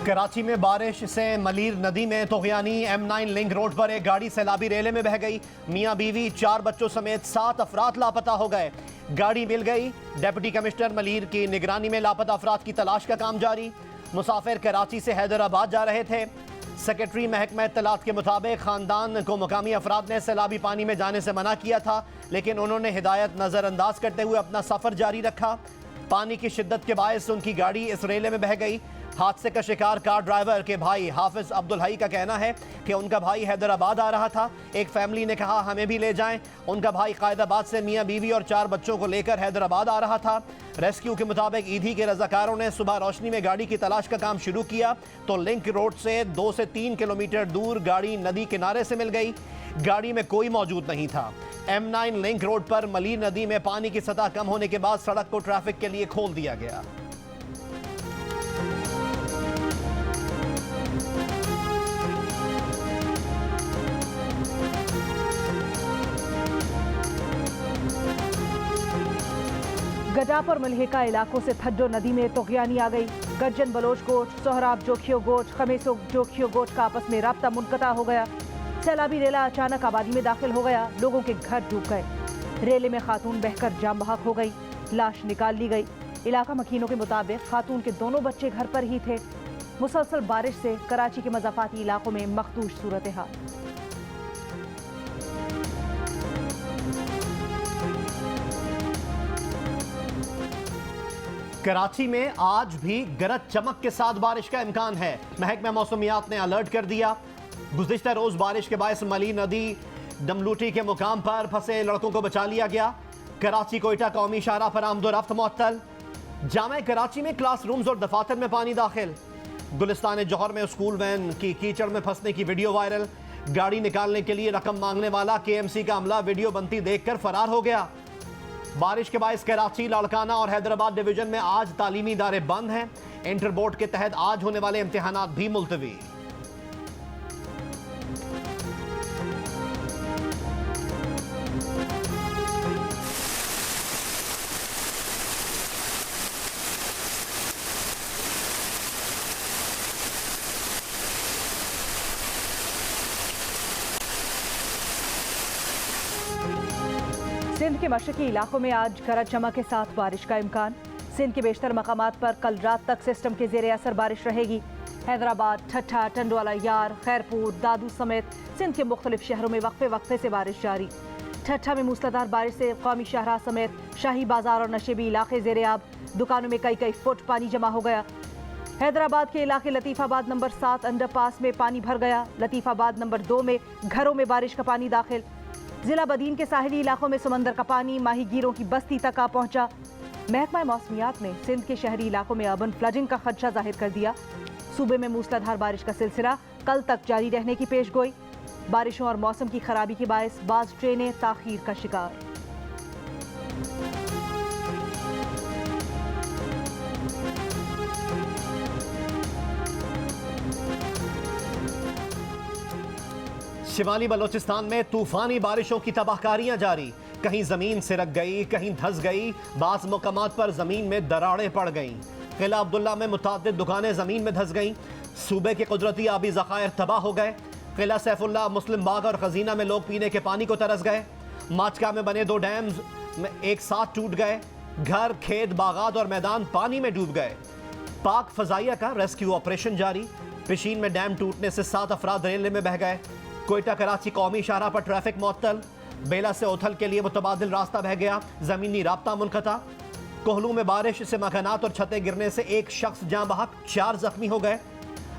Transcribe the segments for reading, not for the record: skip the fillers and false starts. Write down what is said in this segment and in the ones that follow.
कराची में बारिश से मलीर नदी में तोगयानी। M9 लिंक रोड पर एक गाड़ी सैलाबी रेले में बह गई। मियां बीवी 4 बच्चों समेत 7 अफराद लापता हो गए। गाड़ी मिल गई। डिप्टी कमिश्नर मलीर की निगरानी में लापता अफराद की तलाश का काम जारी। मुसाफिर कराची से हैदराबाद जा रहे थे। सेक्रेटरी महकमा इत्तलात के मुताबिक खानदान को मुकामी अफराद ने सैलाबी पानी में जाने से मना किया था, लेकिन उन्होंने हिदायत नज़रअंदाज करते हुए अपना सफ़र जारी रखा। पानी की शिद्दत के बायस उनकी गाड़ी इस रेले में बह गई। हादसे का शिकार कार ड्राइवर के भाई हाफिज अब्दुल हई का कहना है कि उनका भाई हैदराबाद आ रहा था। एक फैमिली ने कहा हमें भी ले जाएं। उनका भाई कायदाबाद से मियां बीवी और 4 बच्चों को लेकर हैदराबाद आ रहा था। रेस्क्यू के मुताबिक ईदी के रजाकारों ने सुबह रोशनी में गाड़ी की तलाश का काम शुरू किया तो लिंक रोड से 2 से 3 किलोमीटर दूर गाड़ी नदी किनारे से मिल गई। गाड़ी में कोई मौजूद नहीं था। M9 लिंक रोड पर मलीर नदी में पानी की सतह कम होने के बाद सड़क को ट्रैफिक के लिए खोल दिया गया। गजाप और मलहिका इलाकों से थज्जो नदी में तोगयानी आ गई। गर्जन बलोच गोट, सोहराब जोखियो गोट, खमेसो जोखियो गोट का आपस में राब्ता मुनक़ता हो गया। सैलाबी रेला अचानक आबादी में दाखिल हो गया। लोगों के घर डूब गए। रेले में खातून बहकर जाम बहक हो गई। लाश निकाल ली गई। इलाका मकीनों के मुताबिक खातून के दोनों बच्चे घर पर ही थे। मुसलसल बारिश से कराची के मज़ाफ़ाती इलाकों में मखदूश सूरत हाल। कराची में आज भी गरज चमक के साथ बारिश का इम्कान है। महकमा मौसमियात ने अलर्ट कर दिया। गुज़िश्ता रोज बारिश के बायस मलीर नदी डमलूटी के मुकाम पर फंसे लड़कों को बचा लिया गया। कराची कोयटा कौमी शाहराह पर आमदोरफ्त मुअत्तल। जामे कराची में क्लासरूम्स और दफातर में पानी दाखिल। गुलिस्तान जौहर में स्कूल वैन की कीचड़ में फंसने की वीडियो वायरल। गाड़ी निकालने के लिए रकम मांगने वाला KMC का अमला वीडियो बनती देखकर फरार हो गया। बारिश के बायस कराची, लाड़काना और हैदराबाद डिवीजन में आज तालीमी इदारे बंद हैं। इंटर बोर्ड के तहत आज होने वाले इम्तिहानात भी मुलतवी। सिंध के मशरकी इलाकों में आज गरज चमक के साथ बारिश का इम्कान। सिंध के बेशतर मकामात पर कल रात तक सिस्टम के ज़ेरे असर बारिश रहेगी। हैदराबाद, ठट्ठा, टंडवाला यार, खैरपुर, दादू समेत सिंध के मुख्तलिफ शहरों में वक्फे वक्फे से बारिश जारी। ठट्ठा में मूसलाधार बारिश से कौमी शाहराह समेत शाही बाजार और नशेबी इलाके ज़ेरे आब। दुकानों में कई फुट पानी जमा हो गया। हैदराबाद के इलाके लतीफ़ाबाद नंबर 7 अंडरपास में पानी भर गया। लतीफ़ाबाद नंबर 2 में घरों में बारिश का पानी दाखिल। जिला बदीन के साहिली इलाकों में समंदर का पानी माहीगीरों की बस्ती तक आ पहुंचा। महकमा मौसमियात ने सिंध के शहरी इलाकों में अर्बन फ्लडिंग का खदशा जाहिर कर दिया। सूबे में मूसलाधार बारिश का सिलसिला कल तक जारी रहने की पेशगोई। बारिशों और मौसम की खराबी के बायस बाज़ ट्रेनें ताखीर का शिकार। शिमाली बलोचिस्तान में तूफानी बारिशों की तबाहकारियां जारी। कहीं जमीन सिरक गई, कहीं धंस गई। बाज़ मकामात पर जमीन में दरारें पड़ गईं। किला अब्दुल्ला में मुताद्दिद दुकानें जमीन में धंस गईं। सूबे के कुदरती आबी ज़खायर तबाह हो गए। किला सैफुल्ला, मुस्लिम बाग और खजीना में लोग पीने के पानी को तरस गए। माचका में बने 2 डैम्स में एक साथ टूट गए। घर, खेत, बागात और मैदान पानी में डूब गए। पाक फजाइया का रेस्क्यू ऑपरेशन जारी। पिशीन में डैम टूटने से 7 अफराद रेले में बह गए। कोयटा कराची कौमी शाहराह पर ट्रैफिक मुअत्तल। बेला से ओथल के लिए मुतबादिल रास्ता बह गया। जमीनी राब्ता मुनक़ता। कोहलू में बारिश से मकानात और छतें गिरने से एक शख्स जाँ बहक, 4 जख्मी हो गए।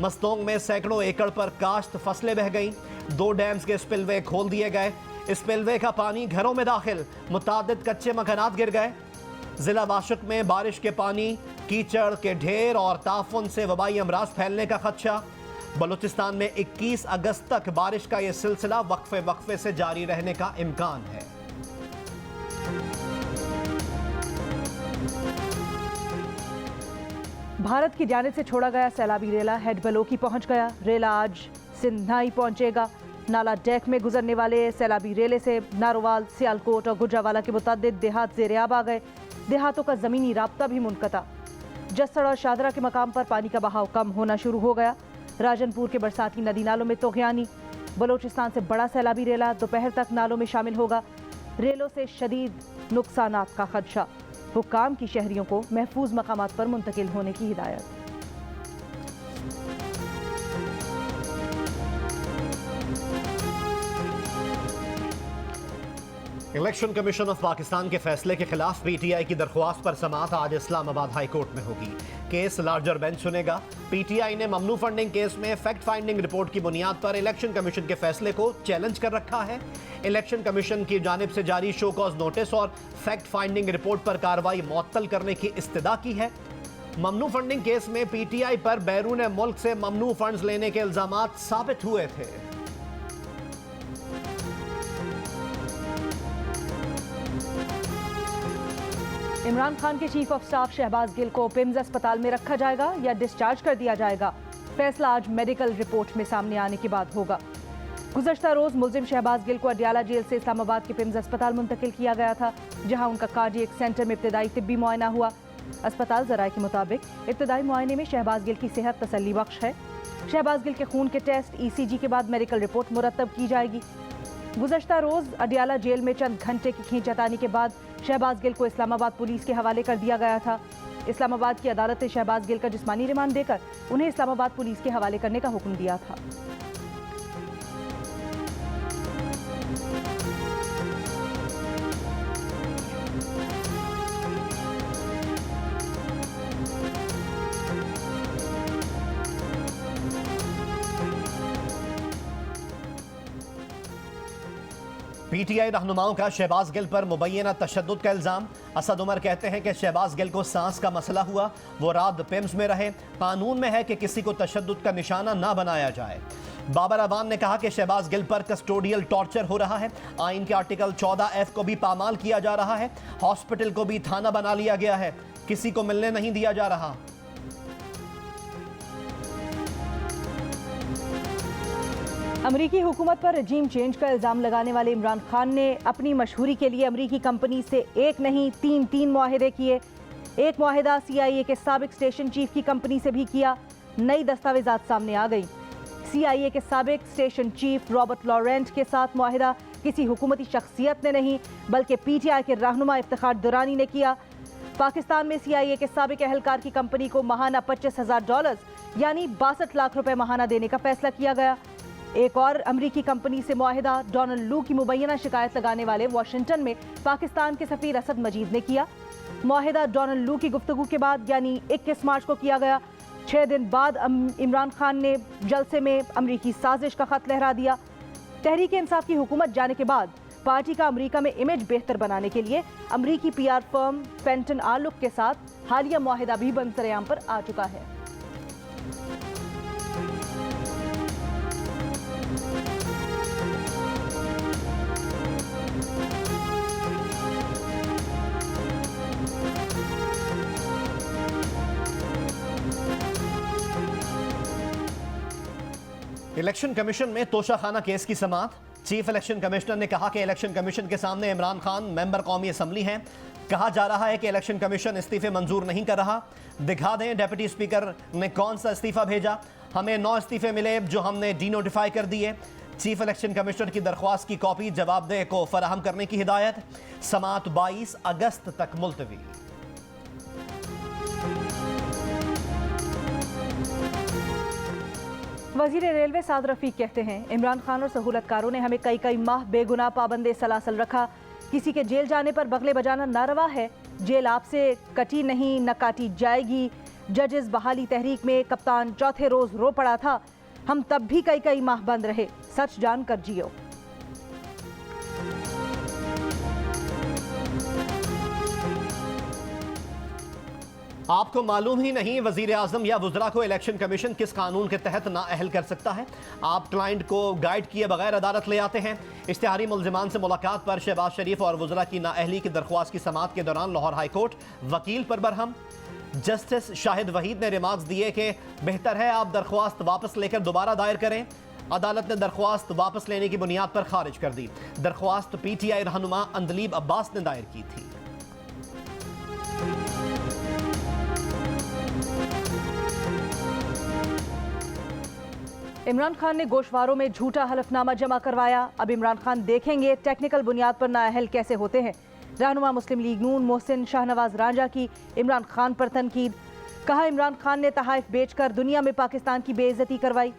मस्तोंग में सैकड़ों एकड़ पर काश्त फसलें बह गईं। 2 डैम्स के स्पिलवे खोल दिए गए। स्पिलवे का पानी घरों में दाखिल। मुतादिद कच्चे मकानात गिर गए। जिला वाशुक में बारिश के पानी, कीचड़ के ढेर और ताफुन से वबाई अमराज फैलने का खदशा। बलूचिस्तान में 21 अगस्त तक बारिश का यह सिलसिला वक्फे वक्फे से जारी रहने का इम्कान है। भारत की जानिब से छोड़ा गया सैलाबी रेला हेड बलोकी पहुंच गया। रेला आज सिंधनाई पहुंचेगा। नाला डेक में गुजरने वाले सैलाबी रेले से नारोवाल, सियालकोट और गुजरावाला के मुतअद्दिद देहात ज़ेरे आब आ गए। देहातों का ज़मीनी राब्ता भी मुनक़ता। जस्सड़ और शादरा के मकाम पर पानी का बहाव कम होना शुरू हो गया। राजनपुर के बरसाती नदी नालों में तोगयानी। बलोचिस्तान से बड़ा सैलाबी रेला दोपहर तक नालों में शामिल होगा। रेलों से शदीद नुकसानात का खदशा। हुक्काम की शहरियों को महफूज मकामात पर मुंतकिल होने की हिदायत। इलेक्शन कमीशन ऑफ पाकिस्तान के फैसले के खिलाफ पीटीआई की दरख्वास्त पर समाअत आज इस्लामाबाद हाई कोर्ट में होगी। केस लार्जर बेंच सुनेगा। पीटीआई ने ममनू फंडिंग केस में फैक्ट फाइंडिंग रिपोर्ट की बुनियाद पर इलेक्शन कमीशन के फैसले को चैलेंज कर रखा है। इलेक्शन कमीशन की जानिब से जारी शो कॉज नोटिस और फैक्ट फाइंडिंग रिपोर्ट पर कार्रवाई मुअत्तल करने की इस्तदा की है। ममनू फंडिंग केस में पीटीआई पर बैरून मुल्क से ममनू फंड्स लेने के इल्जामात साबित हुए थे। इमरान खान के chief of staff Shahbaz Gill को पिम्स अस्पताल में रखा जाएगा या डिस्चार्ज कर दिया जाएगा। फैसला आज मेडिकल रिपोर्ट में सामने आने के बाद होगा। गुज़श्ता रोज मुलजिम शहबाज गिल को अडियाला जेल से इस्लामाबाद के पिम्स अस्पताल मुंतकिल किया गया था, जहां उनका कार्डियक सेंटर में इब्तदाई तिब्बी मुआयना हुआ। अस्पताल ज़राए के मुताबिक इब्तदाई मुआयने में शहबाज गिल की सेहत तसल्ली बख्श है। शहबाज गिल के खून के टेस्ट ECG के बाद मेडिकल रिपोर्ट मुरतब की जाएगी। गुज़श्ता रोज अडियाला जेल में चंद घंटे की खींचतानी के बाद शहबाज गिल को इस्लामाबाद पुलिस के हवाले कर दिया गया था। इस्लामाबाद की अदालत ने शहबाज गिल का जिस्मानी रिमांड देकर उन्हें इस्लामाबाद पुलिस के हवाले करने का हुक्म दिया था। पीटीआई रहनुमाओं का शहबाज गिल पर मुबैना तशद्दुद का इल्जाम। असद उमर कहते हैं कि शहबाज गिल को सांस का मसला हुआ, वो रात पिम्स में रहे। कानून में है कि किसी को तशद्दुद का निशाना ना बनाया जाए। बाबर अवान ने कहा कि शहबाज गिल पर कस्टोडियल टॉर्चर हो रहा है। आइन के आर्टिकल 14F को भी पामाल किया जा रहा है। हॉस्पिटल को भी थाना बना लिया गया है, किसी को मिलने नहीं दिया जा रहा। अमरीकी हुकूमत पर रजीम चेंज का इल्ज़ाम लगाने वाले इमरान खान ने अपनी मशहूरी के लिए अमरीकी कंपनी से एक नहीं तीन मुआहिदे किए। एक मुआहिदा CIA के साबिक स्टेशन चीफ की कंपनी से भी किया। नई दस्तावेजात सामने आ गई। CIA के साबिक स्टेशन चीफ रॉबर्ट लॉरेंट के साथ मुआहिदा किसी हुकूमती शख्सियत ने नहीं, बल्कि PTI के रहनुमा इफ्तिखार दुरानी ने किया। पाकिस्तान में CIA के साबिक अहलकार की कंपनी को माहाना $25,000 यानी 62 लाख रुपए माहाना देने का फैसला किया गया। एक और अमरीकी कंपनी से मुआहिदा डोनाल्ड लू की मुबैना शिकायत लगाने वाले वाशिंगटन में पाकिस्तान के सफीर असद मजीद ने किया। मुआहिदा डोनाल्ड लू की गुफ्तगू के बाद यानी 21 मार्च को किया गया। 6 दिन बाद इमरान खान ने जलसे में अमरीकी साजिश का खत लहरा दिया। तहरीक इंसाफ की हुकूमत जाने के बाद पार्टी का अमरीका में इमेज बेहतर बनाने के लिए अमरीकी PR फर्म फेंटन आलुक के साथ हालिया मुआहिदा भी बंसरेआम पर आ चुका है। इलेक्शन कमीशन में तोशाखाना केस की समाअत। चीफ इलेक्शन कमिश्नर ने कहा कि इलेक्शन कमीशन के सामने इमरान खान मेंबर कौमी असम्बली हैं। कहा जा रहा है कि इलेक्शन कमीशन इस्तीफे मंजूर नहीं कर रहा। दिखा दें डिप्टी स्पीकर ने कौन सा इस्तीफा भेजा। हमें 9 इस्तीफे मिले जो हमने डीनोटिफाई कर दिए। चीफ इलेक्शन कमिश्नर की दरख्वास्त की कॉपी जवाबदेह को फराहम करने की हिदायत। समाअत 22 अगस्त तक मुलतवी। वजीर रेलवे साद रफीक कहते हैं इमरान खान और सहूलतकारों ने हमें कई माह बेगुनाह पाबंदे सलासल रखा। किसी के जेल जाने पर बगले बजाना नारवा है। जेल आपसे कटी नहीं न काटी जाएगी। जजेस बहाली तहरीक में कप्तान चौथे रोज रो पड़ा था। हम तब भी कई माह बंद रहे। सच जान कर जियो। आपको मालूम ही नहीं वजीर आजम या वुज़रा को इलेक्शन कमीशन किस कानून के तहत नाअहल कर सकता है। आप क्लाइंट को गाइड किए बगैर अदालत ले आते हैं। इश्तिहारी मुल्जिमान से मुलाकात पर शहबाज शरीफ और वुज़रा की नाअहली की दरख्वास्त की समाअत के दौरान लाहौर हाई कोर्ट वकील पर बरहम। जस्टिस शाहिद वहीद ने रिमार्क्स दिए कि बेहतर है आप दरख्वास्त वापस लेकर दोबारा दायर करें। अदालत ने दरख्वास्त वापस लेने की बुनियाद पर खारिज कर दी। दरख्वास्त PTI रहनुमा अंदलीब अब्बास ने दायर की थी। इमरान खान ने गोशवारों में झूठा हलफनामा जमा करवाया। अब इमरान खान देखेंगे टेक्निकल बुनियाद पर नाअहल कैसे होते हैं। रहनुमा मुस्लिम लीग नून मोहसिन शाहनवाज रांझा की इमरान खान पर तनकीद। कहा, इमरान खान ने तहाइफ बेचकर दुनिया में पाकिस्तान की बेइज्जती करवाई।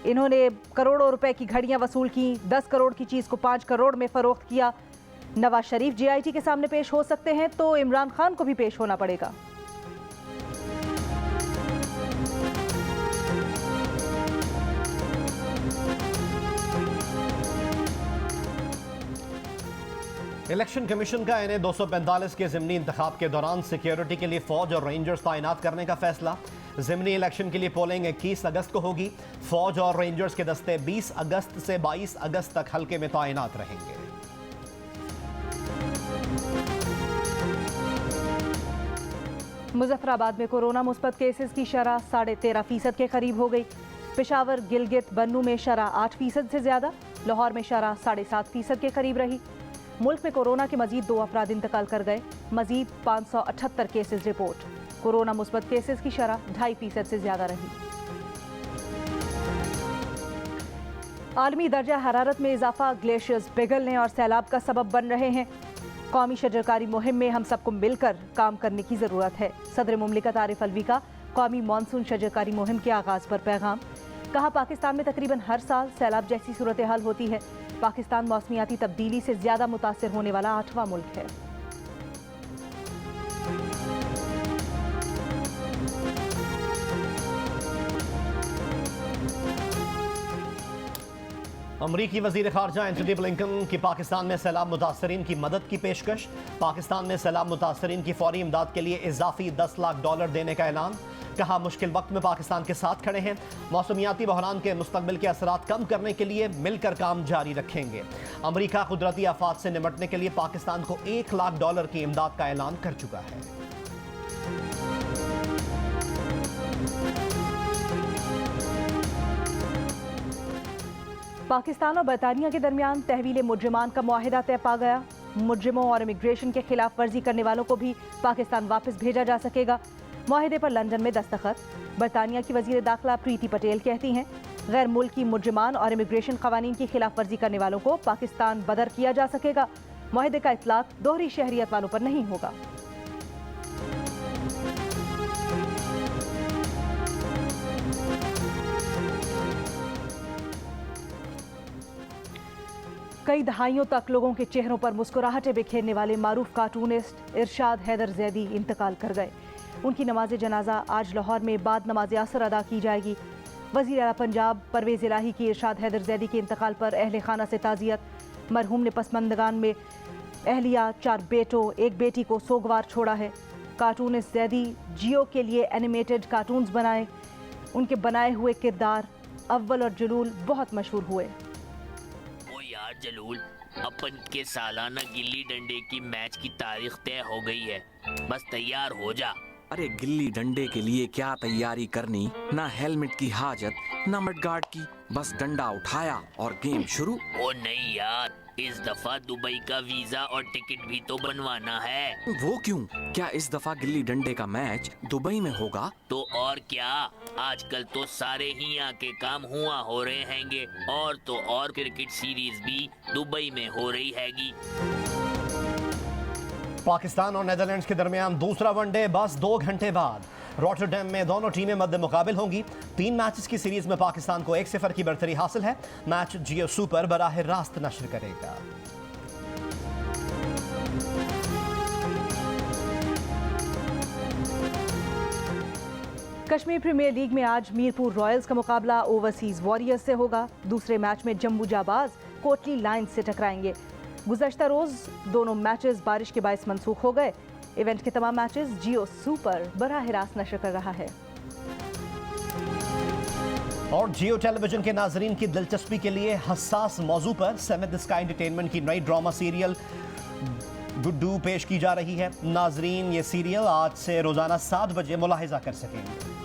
इन्होंने करोड़ों रुपए की घड़ियां वसूल की, 10 करोड़ की चीज़ को 5 करोड़ में फरोख्त किया। नवाज शरीफ JIT के सामने पेश हो सकते हैं तो इमरान खान को भी पेश होना पड़ेगा। इलेक्शन कमीशन का इन्हें 245 के ज़िमनी इंतखाब के दौरान सिक्योरिटी के लिए फौज और रेंजर्स तैनात करने का फैसला। ज़िमनी इलेक्शन के लिए पोलिंग 21 अगस्त को होगी। फौज और रेंजर्स के दस्ते 20 अगस्त से 22 अगस्त तक हल्के में तैनात रहेंगे। मुजफ्फराबाद में कोरोना मुस्बत केसेस की शरह 13.5% के करीब हो गई। पेशावर, गिलगित, बन्नू में शरह 8% से ज्यादा, लाहौर में शरह 7.5% के करीब रही। मुल्क में कोरोना के मजीद 2 अफराद इंतकाल कर गए। मजीद 578 केसेस रिपोर्ट। कोरोना मुस्बत केसेस की शरह 2.5% से ज्यादा रही। आलमी दर्जा हरारत में इजाफा ग्लेशियर्स पिघलने और सैलाब का सबब बन रहे हैं। कौमी शजरकारी मुहिम में हम सबको मिलकर काम करने की ज़रूरत है। सदर मुमलिकत आरिफ अलवी का कौमी मानसून शजरकारी मुहिम के आगाज़ पर पैगाम। कहा, पाकिस्तान में तकरीबन हर साल सैलाब जैसी सूरत हाल होती है। पाकिस्तान मौसमियाती तब्दीली से ज़्यादा मुतासिर होने वाला 8वां मुल्क है। अमरीकी वज़ीर ख़ारजा एंटनी ब्लिंकन की पाकिस्तान में सैलाब मुतासरीन की मदद की पेशकश। पाकिस्तान में सैलाब मुतासरीन की फौरी इमदाद के लिए इजाफी $10 लाख देने का ऐलान। कहा, मुश्किल वक्त में पाकिस्तान के साथ खड़े हैं। मौसमियाती बहरान के मुस्तकबिल के असरात कम करने के लिए मिलकर काम जारी रखेंगे। अमरीका कुदरती आफात से निपटने के लिए पाकिस्तान को $1 लाख की इमदाद का ऐलान कर चुका है। पाकिस्तान और बरतानिया के दरमियान तहवील मुजरिमान का मुआहिदा तय पा गया। मुजरिमों और इमिग्रेशन के खिलाफ वर्जी करने वालों को भी पाकिस्तान वापस भेजा जा सकेगा। मुआहिदे पर लंदन में दस्तखत। बरतानिया की वजीर दाखिला प्रीति पटेल कहती हैं, गैर मुल्की मुजरिमान और इमिग्रेशन कवानीन की खिलाफ वर्जी करने वालों को पाकिस्तान बदर किया जा सकेगा। मुआहिदे का इतलाक दोहरी शहरियत वालों पर नहीं होगा। कई दहाइयों तक लोगों के चेहरों पर मुस्कुराहटें बिखेरने वाले मारूफ कार्टूनिस्ट इरशाद हैदर जैदी इंतकाल कर गए। उनकी नमाज जनाजा आज लाहौर में बाद नमाज असर अदा की जाएगी। वज़ीर आला पंजाब परवेज़ इलाही की इरशाद हैदर जैदी के इंतकाल पर अहले खाना से ताज़ियत। मरहूम ने पसमंदगान में अहलिया, 4 बेटों, 1 बेटी को सोगवार छोड़ा है। कार्टूनिस्ट जैदी जियो के लिए एनिमेटेड कार्टून्स बनाए। उनके बनाए हुए किरदार अव्वल और जलूल बहुत मशहूर हुए। जलूल, अपन के सालाना गिल्ली डंडे की मैच की तारीख तय हो गई है, बस तैयार हो जा। अरे गिल्ली डंडे के लिए क्या तैयारी करनी, ना हेलमेट की हाजत ना मडगार्ड की, बस डंडा उठाया और गेम शुरू। ओ नहीं यार, इस दफा दुबई का वीजा और टिकट भी तो बनवाना है। वो क्यों? क्या इस दफा गिल्ली डंडे का मैच दुबई में होगा? तो और क्या, आजकल तो सारे ही यहाँ के काम हुआ हो रहे हैंगे, और तो और क्रिकेट सीरीज भी दुबई में हो रही हैगी। पाकिस्तान और नेदरलैंड्स के दरमियान दूसरा वनडे बस 2 घंटे बाद रॉटरडैम में दोनों टीमें मद्दे मुकाबिल होंगी। 3 मैचेस की सीरीज में पाकिस्तान को 1-0 की बढ़तरी हासिल है। मैच जियो सुपर बराह रास्त नशर करेगा। कश्मीर प्रीमियर लीग में आज मीरपुर रॉयल्स का मुकाबला ओवरसीज वॉरियर्स से होगा। दूसरे मैच में जम्मू जाबाज कोटली लायंस से टकराएंगे। गुज़श्ता रोज दोनों मैचेस बारिश के बायस मनसूख हो गए। इवेंट के तमाम मैचेस जियो सुपर बराह रास्त नशर कर रहा है। और जियो टेलीविजन के नाजरीन की दिलचस्पी के लिए हसास मौजू पर सेवेंथ स्काई एंटरटेनमेंट की नई ड्रामा सीरियल गुड्डू पेश की जा रही है। नाजरीन ये सीरियल आज से रोजाना 7 बजे मुलाहिजा कर सकेंगे।